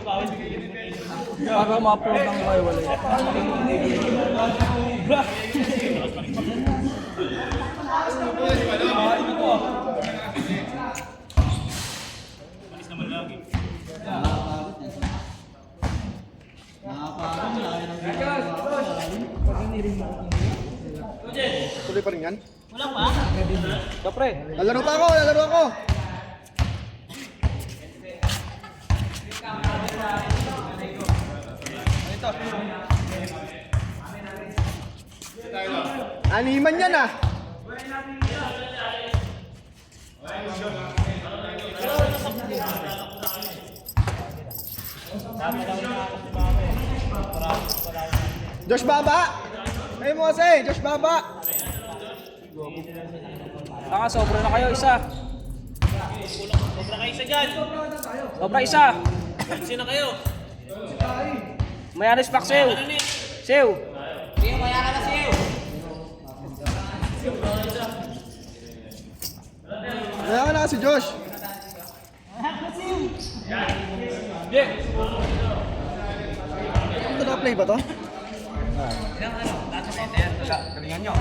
Para ma-upload ng kayo wala. Malis naman lagi. Tuloy pa rin yan? Wala pa? Kapre. Lalaro pa ako, lalaro ako. Animan yan ah. Josh Baba. Ay mo kasi, Josh Baba. Saka sobra na kayo isa. Sobra kayo isa dyan. Sobra isa. Sino kayo? Mayaris pak sew. Sew. Sino kaya ka na siyo? Kaya ka na si Josh. Ito na-play ba to? Galingan nyo.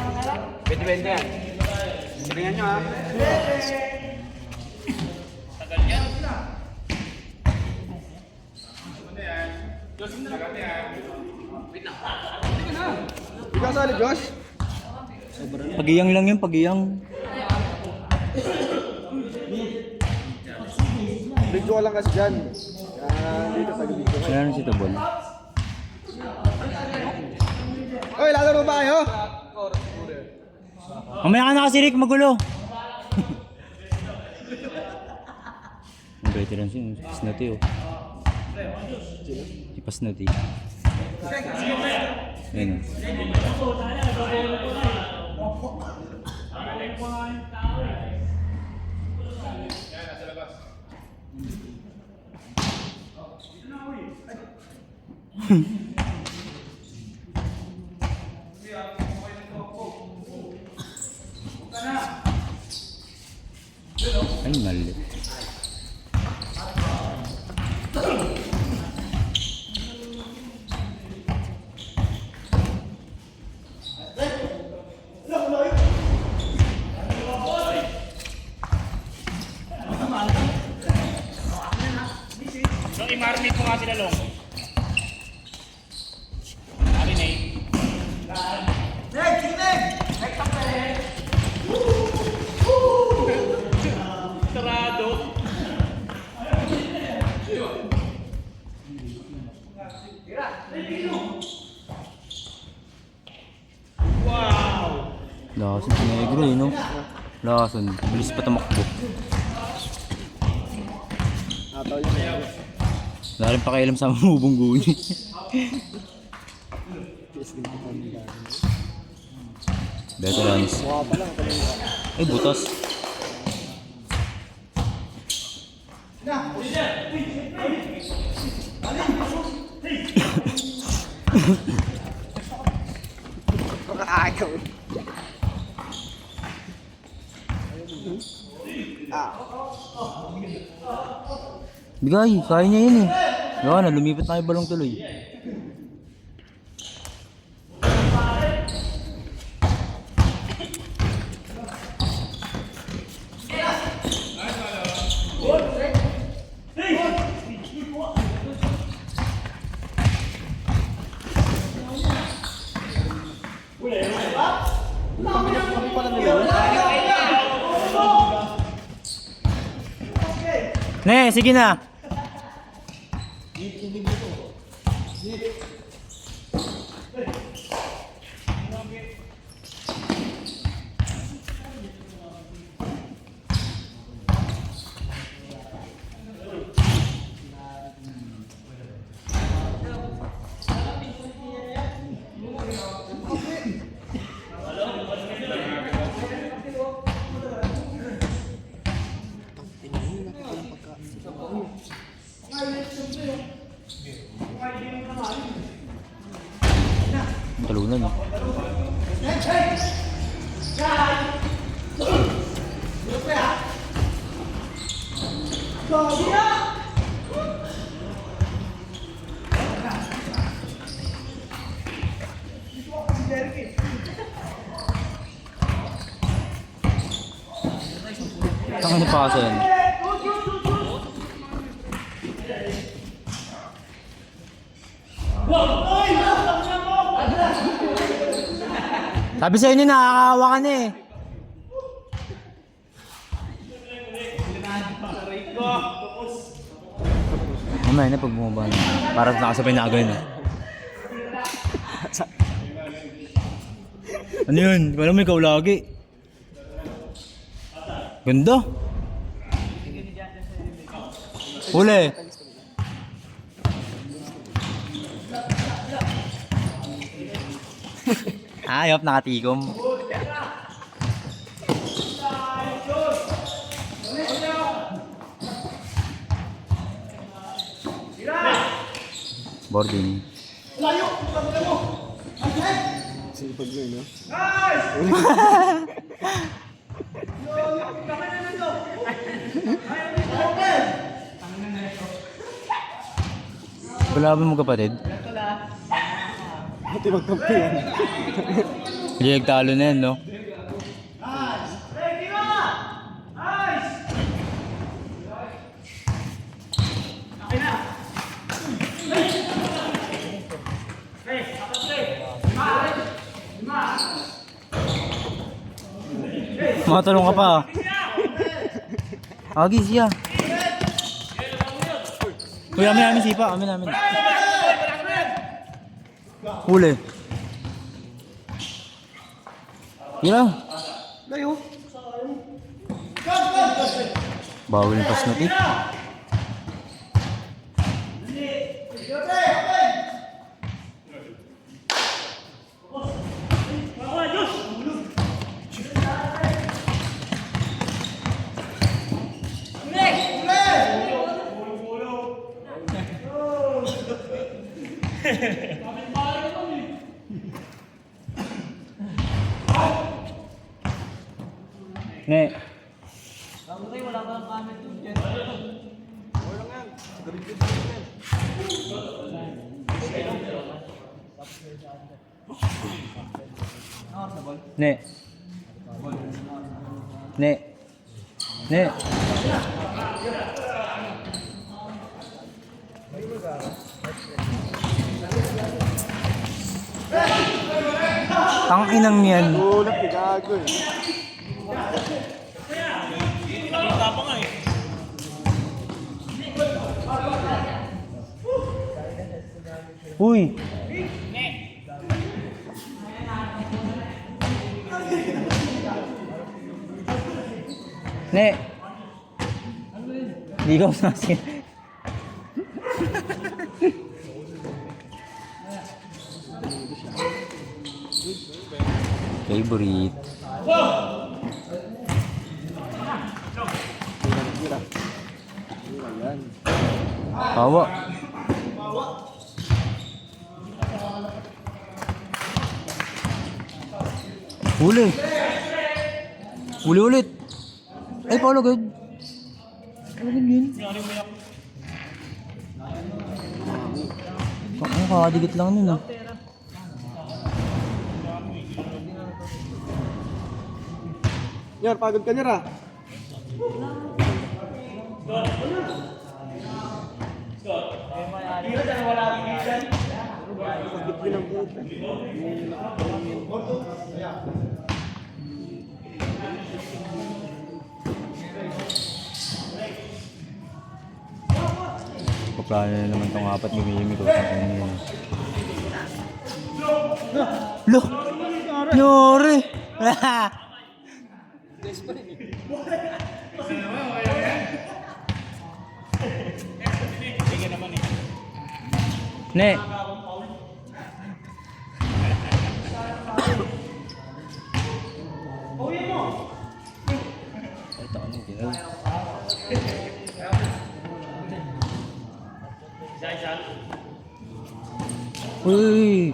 20-20 yan. Galingan nyo ha. Tagal yan. Ikaw sali Josh. Pagiyang lang yun, pagiyang. Video ka lang kasi dyan. Dito pag-video ka. Kailan si Tabon? Oy, lalaro ba kayo? Mamaya ka na kasi Rick, magulo. Ang veteran siya, Pasnati oh. Si Pasnati. Ayun ay mali. So, i-marinate mo nga sila long. Marinate. Sarado. Wow! Lason si Negro eh no? Lason, bilis pa tumakbo. Nataw yun. Wala rin pakialam sa mabunggo niya. Veterans. Mukha pa lang. Ay, butas. Ikaw. Bigay, kaya niya yun eh. Gawa na, lumipat na yung balong tuloy. Kami pala nila. Ne, sige na. Talunan eh. Ang pasa yan. Sabi sa inyo, nakakawa ka na eh. Mamaya na pag bumaba na. Para nakasabay na agad na. Ano yun? Wala mo ikaw lagi. Ganda. Huli. Ayop, nakatikom. Boarding. Sipag mo, no? Wala ba mo kapatid? Buti magkampi yan. Hindi nagtalo na yan, no? Matalong ka pa. Agi siya. Uy, amin sipa. Amin. Huli. Tira. Layo. Bawal yung pass na tip. Ne. Ne. Ne. Ne. Ang inang yan. Tulog, gago eh. Tapa nga eh. Uy. Ne. Ligaw na siya. Favorite. Hawa. Huli. Huli ulit. Ay, Paolo, good. Ano yun? Ano, kakadikit lang nun ah. Yor, pagod ka niya, Paplano na naman itong apat ni Mimi ko. Loh! Nyori! Ne! Uy!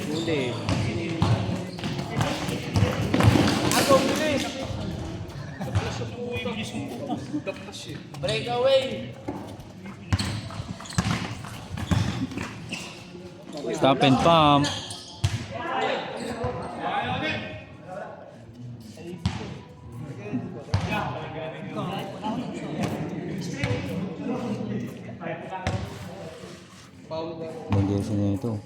Huli. Breakaway. Stop and pump. Ibang jersey na ito.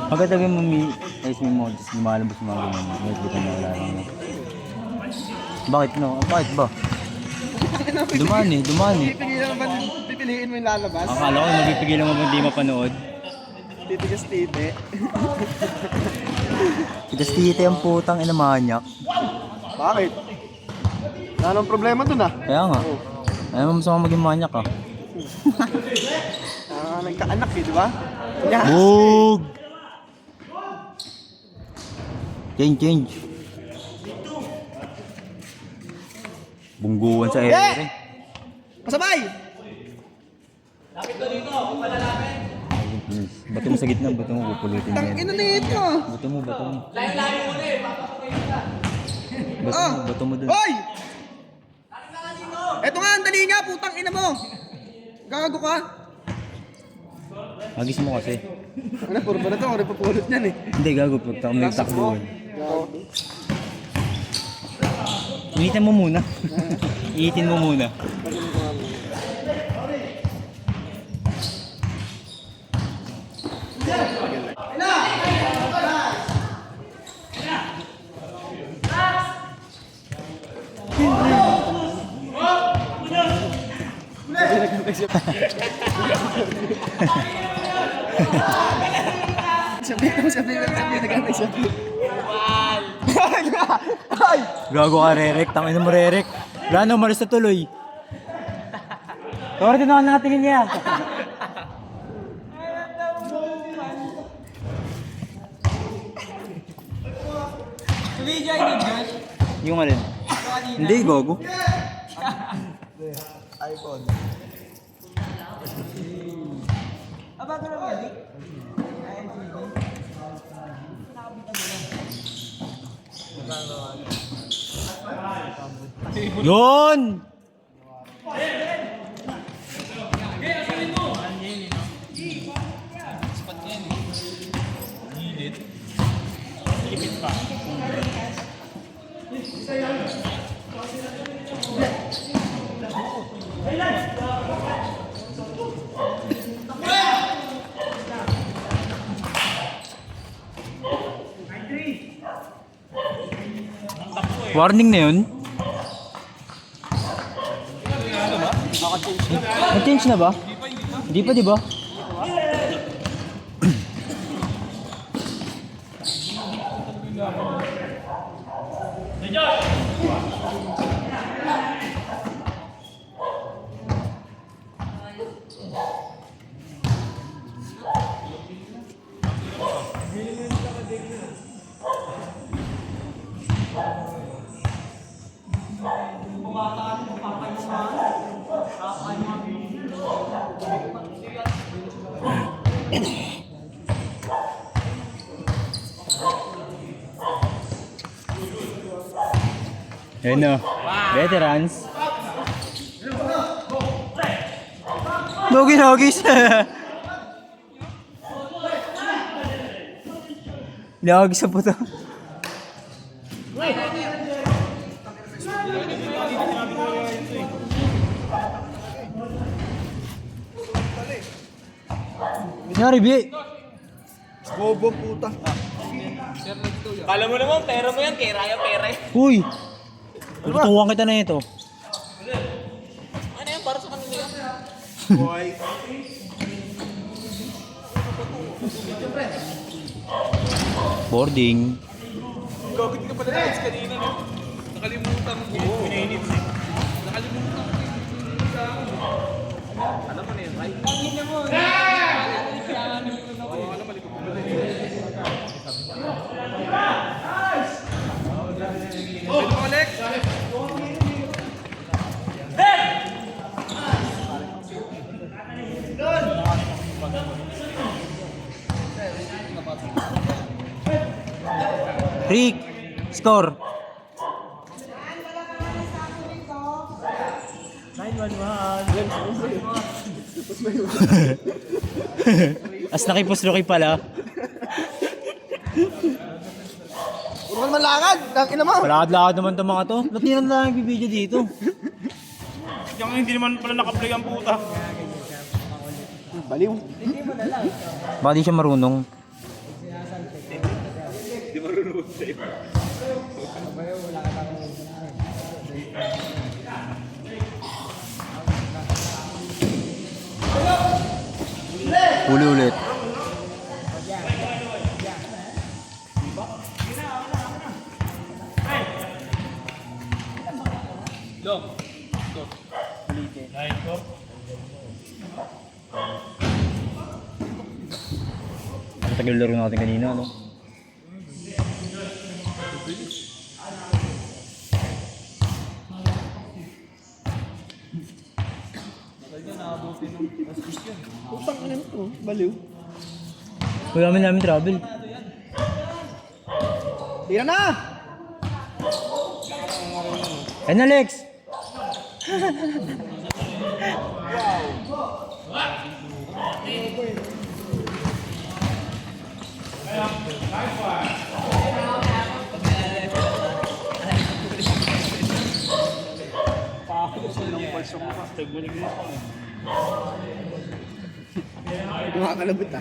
Pagkatabi mo ayos mo, just lumalabas mga ganyan. Ngayon dito na wala lang. Bakit no? Bakit ba? Dumaan eh. Pipiliin mo yung lalabas. Akala ko mapipigilan mo ba hindi mapanood? Titigas titi. Tigas titi ang putang inamanyak. Bakit? Anong problema dun ah? Kaya nga. Ayaw mo masama maging manyak ah. Nagkaanak eh, di ba? Yes. Bug! Change. Bungguan sa ere. Pasabay! Bato mo sa gitna, bato mo pupulutin yan. Tangina na ito. Bato mo. Layo-layo mo na eh. Bato mo dun. Hoy! Eto nga, ang dali nga, putang ina mo. Gago ka. Agis mo kasi. Ano, puro ba na ito? Ako rin papulot niyan eh. Hindi, gago. Pagka may takbuhan. Oo. Initin mo muna. Iitin mo muna. Sabi. Ay! Gago ka, Rerek. Tangin mo, Rerek. Wala na, umalis na tuloy. Tawara din ako nakatingin niya. Yung alin? Hindi, gago. iPhone. Yun! Warning na yun? Nag-change na ba? Hindi pa, di ba? Ayun na. Veterans. Nogis. Nogis sa puto. Nyari, Bi. Bobo puta. Kala mo naman, pera mo yan, kay Raya pera eh. Uy! Tutuwang kita na ito. Ano yan, para sa kanila yan? Boy. Boarding. Gagawin ka pala na kanina, no? Nakalimutan mo. Pinainit eh. Nakalimutan mo. Alam mo na yun, right? Pagina mo. Alam mo, likod mo pala yun. Pwede mo, Alex? Rick! Score! 9-1. As nakipusluki pala. Puro ka naman lakad. Tangin naman. Palakad-lakad naman itong mga to. Ba't nila na nagbibideo dito? Yung hindi naman pala nakaplay ang puta. Baliw. Baka di siya marunong. Hindi marunod sa'yo. Huli ulit. Ang tagal laro natin kanina, no? Putang ina to. Baliw. Wala namin travel. Tira na! Ayun na, Lex! Kumakalabot ah.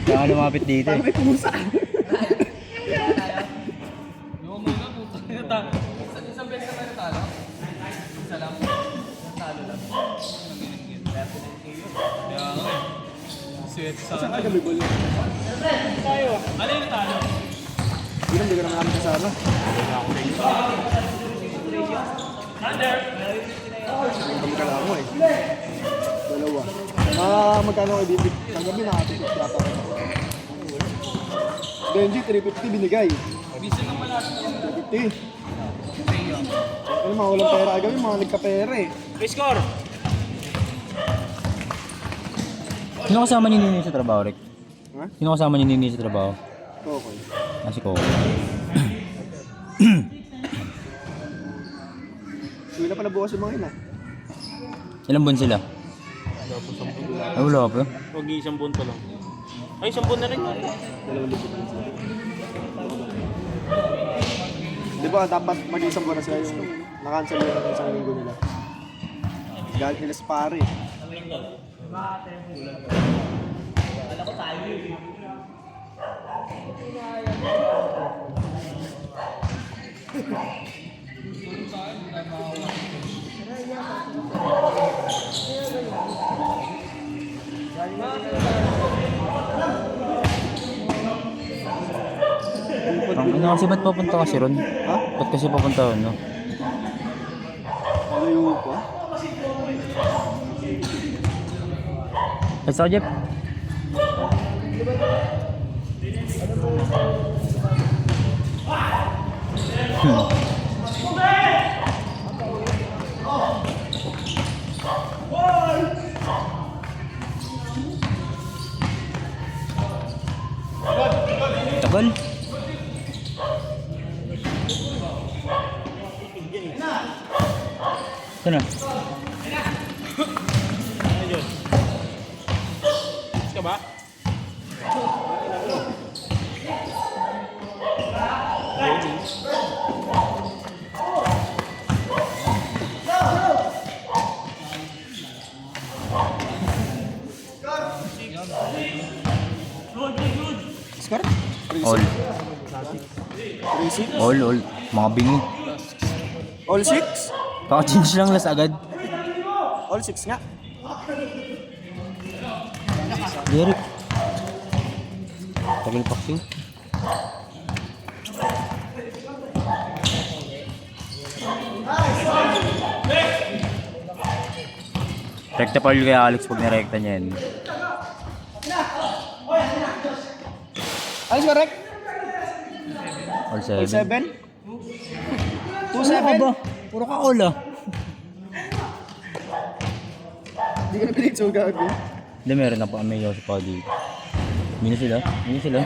Kaya ka lumapit dito Parang eh. may pusa. Yung muna puta. Isang beses na natalo. Isa lang. Natalo lang. Kaya nga eh. Sweat sa Saan ka gabi bol? tayo. Ano yung natalo? Hindi ko naman namin kasama. Kami ka lang mo eh. Dalawa. Magkano kayo bibig? Kagabi nakatipid yata ako. Benji, 350 binigay. Bisa ng malaki. 350. Ano mga walang pera kagabi, mga nagka-pera eh. Score! Sino kasama ni Nini sa trabaho, Rick? Ha? Sino kasama ni Nini sa trabaho? Okay. Ah, si Coco. Uwi na pala bukas yung mga ina. Ilang buwan sila? Ay, wala pa. Huwag isang buwan pa lang. Ay, isang buwan na rin. 2,000 na sila. Di ba dapat mag-isang buwan na sila yung na-cancel yun ng isang linggo nila. Galit nila sa pare. Ano kasi ba't papunta kasi ron? Ha? Ba't kasi papunta ron, no? Ano yung pa? Basta ka, Jeff. Tagal. Ito na. Ka ba? Scar? All. 3-6? All. Mga bingi. All 6? Kaka-change lang las agad. All 6 nga. Derek. Tagal pa kasi. Rekta pa kay Alex pag nirekta niya yan. Alis correct? All All 7. 7? Ano ka ba? Puro ka all ah. Hindi ko na pinitso gago. Hindi, meron na pa kami sa pa dito. Hindi na sila. Hindi na sila.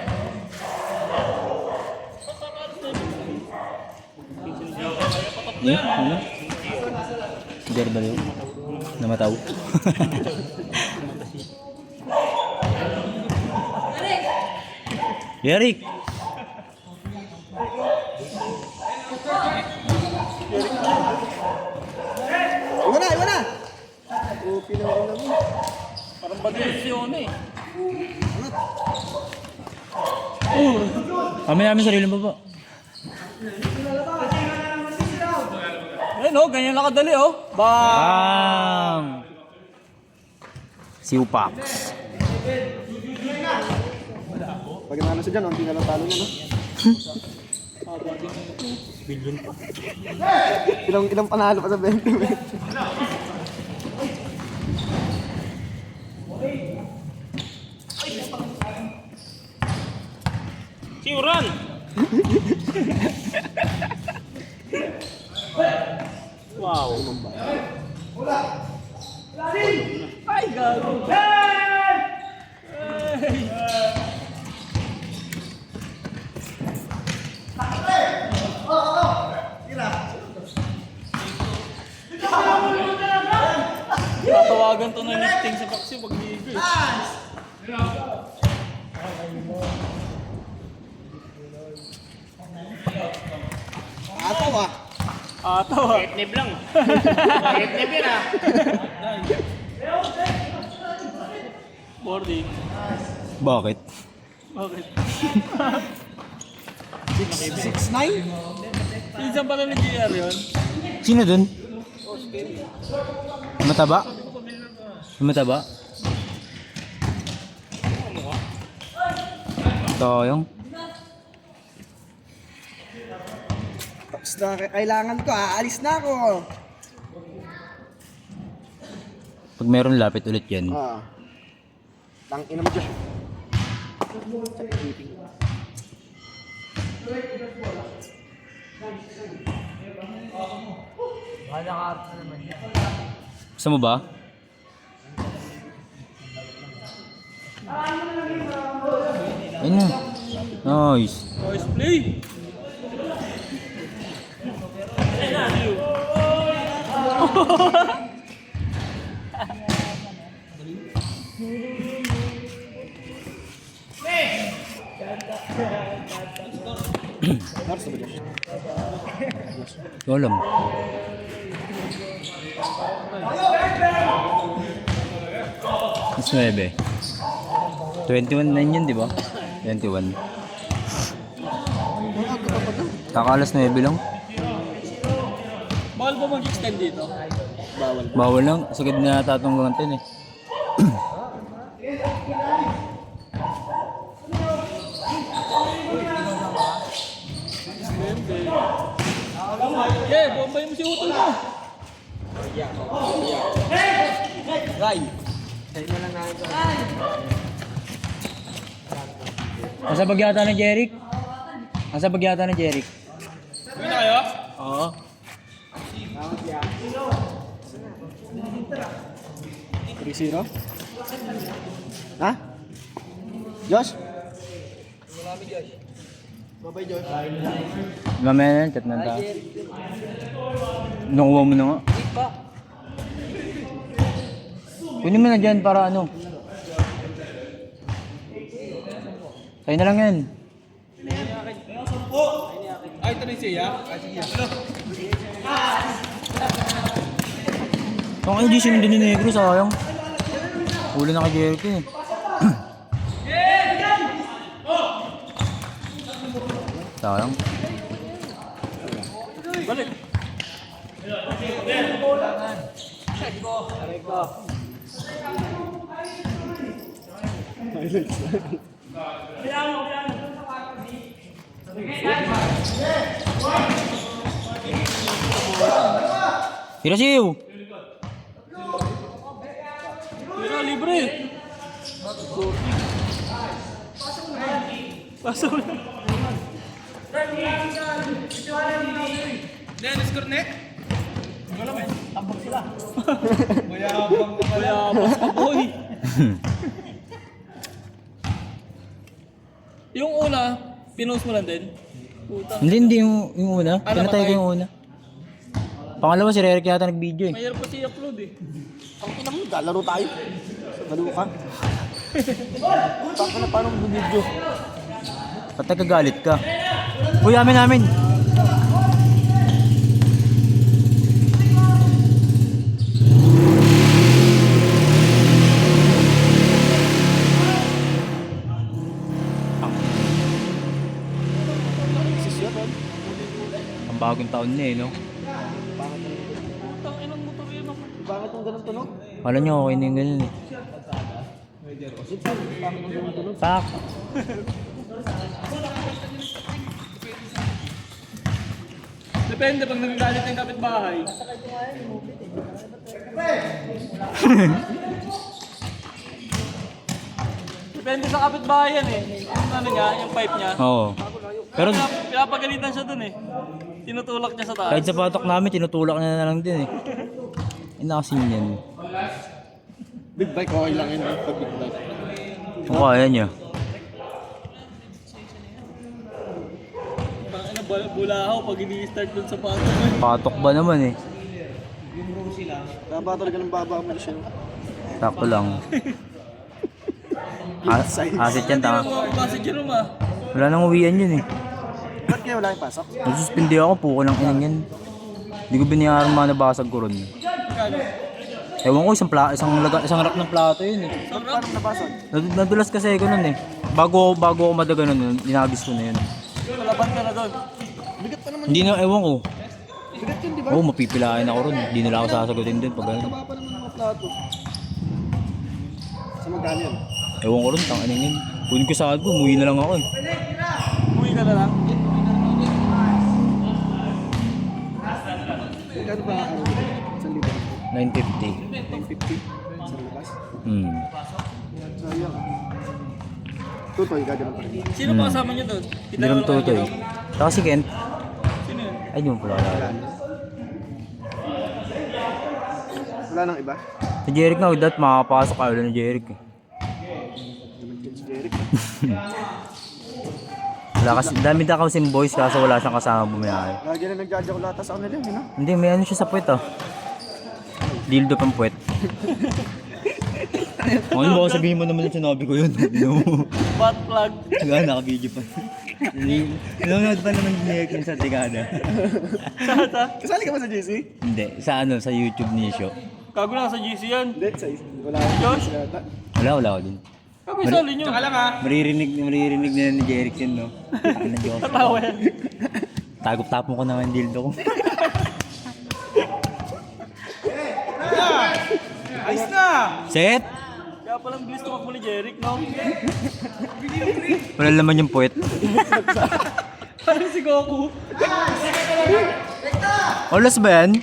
Ano? Ano? Si Derbal yun. Namataw. Eric! Iwan na! Upi na rin naman. Parang badisyon eh. Kami namin sarili mo ba? Ayun oh, ganyan lang kadali oh. Bang! Siupak. Pag nanalo siya dyan, unti na lang talo niya, no? Ilang panalo pa sa 20 minutes. Siuran! Wow. Ay, gago. Tatawagan to ng lifting sa paksi pag ligo eh. Ataw ah! Ataw ah. Etnib lang. Etnib yan ah. Boarding. Bakit? Bakit? 6'9"? Pinsan pala ng GR yun. Sino dun? Mataba? Mataba? Toyong? Tapos na, kailangan ko, aalis na ako. Pag meron lapit ulit yan. Tang ina mo, Josh. Gusto mo ba? Ayun na. Nice. Nice play. Lars, ba, Josh? Alam. Mas 9. 21 na yun, di ba? 21. Kakalas 9 lang. Bawal ba mag-extend dito? Bawal. Bawal lang. Sagad na tatong gantin eh. Yeah, bombay mo si Utol mo. Ray! Nasa bagyata ni Jeric? Nasa bagyata ni Jeric? Uwi na kayo? Oo. 3-0? Ha? Josh? Bye-bye, Josh. Mamaya na yan, chat na tayo. Nakuha mo na nga. Kunin mo na dyan para ano. Sa'yo na lang yan. Ay, ito na siya. Kung hindi sinundan ni Negro, sayang. Huli na kay Jeric eh. Sayang. Balik. Hirasiw! Tira, libre. Pasok na. Yan, score net? Wala man. Tambak sila. Bayabang ka pala. Bayabang ka, boy. Yung una, pinost mo lang din? Puta. Hindi yung una. Ah, Pinatay ko namatay. yung una. Pangalawa, si Rerick yata nag-video eh. Mayroon pa siya upload eh. Ang ina mo, lalaro tayo. Lalo ka. Taka na, paano mag-video? Ba't nagkagalit ka? Uy, amin. Ang bagong taon niya eh, no? Putang inang motor yun ako. Bakit yung ganun tunog? Wala niyo, okay na yung ganun eh. Pak! Depende pag nagagalit ng kapitbahay. Depende sa kapitbahay yan eh. Yung ano niya, yung pipe niya. Oo. Pero Pinapagalitan siya dun eh. Tinutulak niya sa taas. kahit sa patok namin, tinutulak na lang din eh. Inakasin yan. Big bike, okay lang yun. Pag big bike. Kung kaya niya. Ano, bulahaw pag ini-start dun sa pato. Patok ba naman eh? Tama talaga ng baba mo siya. Sakto lang. Asit yan, Hindi na tama. mapapasok yun naman. Wala nang uwian yun eh. Ba't kaya wala yung pasok? Nagsuspindi ako, puko ng inang yan. Hindi ko biniyaran mga nabasag ko ron. Kano? Ewan ko, isang rack ng plato yun eh. Paano nabasag? Nadulas kasi ako nun eh. Bago ako madaga nun, dinagis ko na yun. Malaban ka na doon. Bigat pa naman. Hindi na, ewan ko. Bigat yun, di ba? Oo, mapipilain ako ron. Hindi nila ako sasagutin din pag gano'n. Taba pa naman ng mga plato. Sa magkano yan? Ewan ko ron, tang anong yun. Kunin ko sa ko, umuwi na lang ako eh. Umuwi ka na lang. Magkano ba ang sa libo? 950. 950 sa labas. Sayang. Tutoy, gagawin pa rin. Sino pa kasama niyo doon? Hindi naman tutoy. Saka si Kent. Sino yun? Ay, di mo pala Wala alala. na. Wala nang iba? Si Jeric nga, that makakapasok ka ulit ni Jeric eh. Naman yun si Jeric. Wala kasi, dami daw kasing boys kaso wala siyang kasama bumiyahe. Lagi na nagjajakulata sa kanila yun, ha? Hindi, may ano siya sa puwet ah. Dildo pang puwet. Ano ba sabihin mo naman yung sinabi ko yun? Butt plug. Nga, naka-video pa. Nanonood pa naman ni Eric yun sa Tigada. Kasali ka ba sa JC? Hindi, sa ano, sa YouTube ni Show. Kago na sa GC yan. Hindi, sa wala akong Josh? JC yata. Wala ko din. Kago isali nyo. Tsaka lang ha. Maririnig na ni Jeric yun, no? Ano, Diyos. Tawa yan. Tagop-tapon ko naman yung dildo ko. Ayos na! Set! Kaya palang bilis tumakbo ni Jeric, no? Wala naman yung puwet. Parang si Goku. Olas ba yan?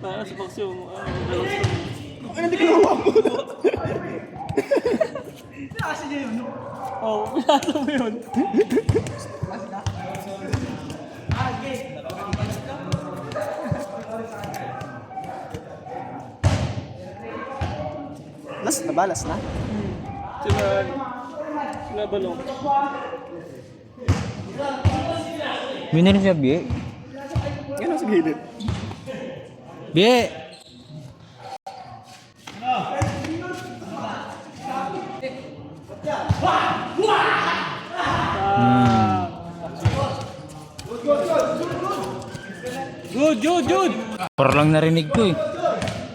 Parang si Fox yung... Ano, hindi ka naman mo. Oo, pinasa mo yun. Last na ba? Last na? Sila balong. May na rin siya, Bie. Yan sa gilid. Bie! Good! Parang lang narinig ko eh.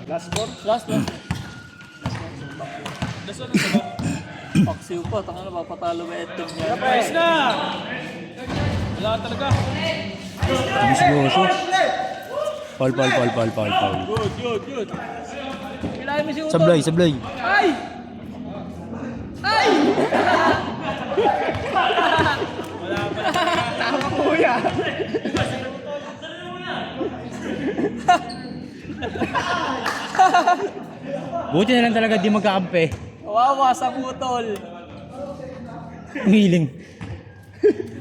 Last four? Last one. Last one na ba? Paksiw pa, taka na papatalo mo etong yan. Ayos na! Wala ka talaga. Seryoso. Paul. Good. Kailangan mo si Uto. Sablay. Ay! Tama kuya! Buti na lang talaga di magkakampi. Kawawa sa putol. Umiling.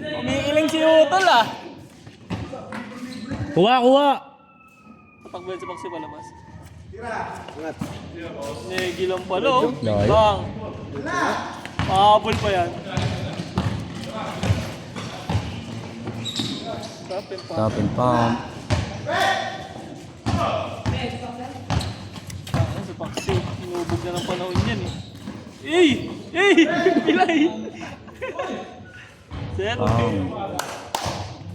Umiiling si Utol ah. Kuha! Patakbo yan si Paksiw palabas. Angat. Negi lang pala oh. Layo. Bang. Mahabol pa yan. Stop and pump. Sa paksi, inubog na ng panahon yan eh. Eh! Pilay! Sir, Pump.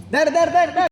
Der!